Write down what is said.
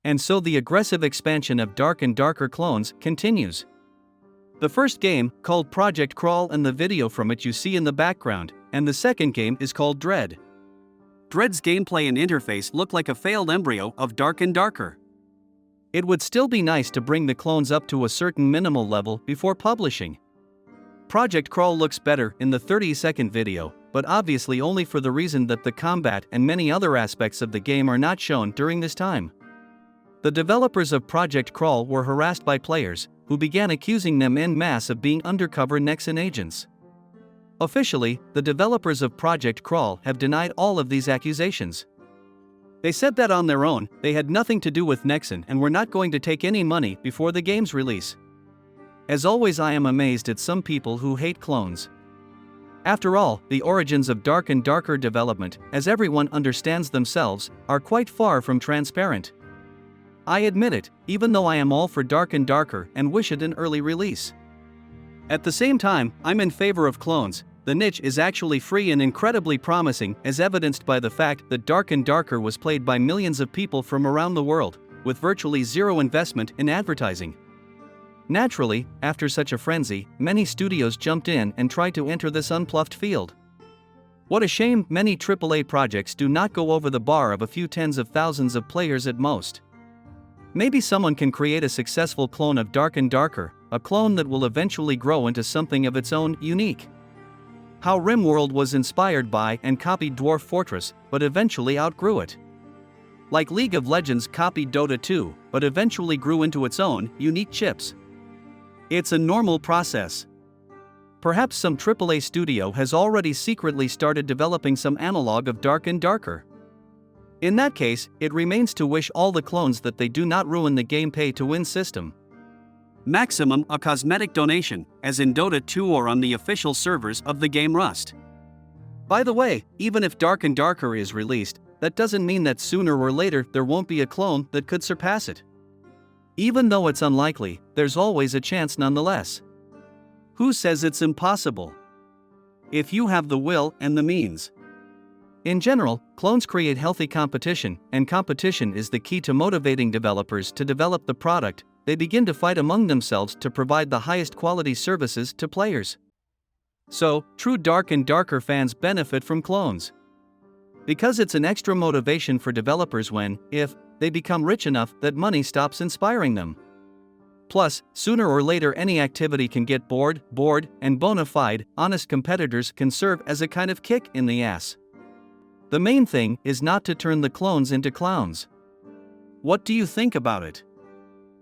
And so the aggressive expansion of Dark and Darker clones continues. The first game, called Project Crawl, and the video from it you see in the background, and the second game is called Dread. Dread's gameplay and interface look like a failed embryo of Dark and Darker. It would still be nice to bring the clones up to a certain minimal level before publishing. Project Crawl looks better in the 30-second video, but obviously only for the reason that the combat and many other aspects of the game are not shown during this time. The developers of Project Crawl were harassed by players, who began accusing them en masse of being undercover Nexon agents. Officially, the developers of Project Crawl have denied all of these accusations. They said that on their own, they had nothing to do with Nexon and were not going to take any money before the game's release. As always, I am amazed at some people who hate clones. After all, the origins of Dark and Darker development, as everyone understands themselves, are quite far from transparent. I admit it, even though I am all for Dark and Darker and wish it an early release. At the same time, I'm in favor of clones. The niche is actually free and incredibly promising, as evidenced by the fact that Dark and Darker was played by millions of people from around the world, with virtually zero investment in advertising. Naturally, after such a frenzy, many studios jumped in and tried to enter this unplugged field. What a shame many AAA projects do not go over the bar of a few tens of thousands of players at most. Maybe someone can create a successful clone of Dark and Darker, a clone that will eventually grow into something of its own, unique. How RimWorld was inspired by and copied Dwarf Fortress, but eventually outgrew it. Like League of Legends copied Dota 2, but eventually grew into its own, unique chips. It's a normal process. Perhaps some AAA studio has already secretly started developing some analog of Dark and Darker. In that case, it remains to wish all the clones that they do not ruin the game pay-to-win system. Maximum a cosmetic donation, as in Dota 2 or on the official servers of the game Rust. By the way, even if Dark and Darker is released, that doesn't mean that sooner or later there won't be a clone that could surpass it. Even though it's unlikely, there's always a chance nonetheless. Who says it's impossible? If you have the will and the means. In general, clones create healthy competition, and competition is the key to motivating developers to develop the product. They begin to fight among themselves to provide the highest quality services to players. So, true Dark and Darker fans benefit from clones. Because it's an extra motivation for developers when, if, they become rich enough that money stops inspiring them. Plus, sooner or later any activity can get bored, and bona fide, honest competitors can serve as a kind of kick in the ass. The main thing is not to turn the clones into clowns. What do you think about it?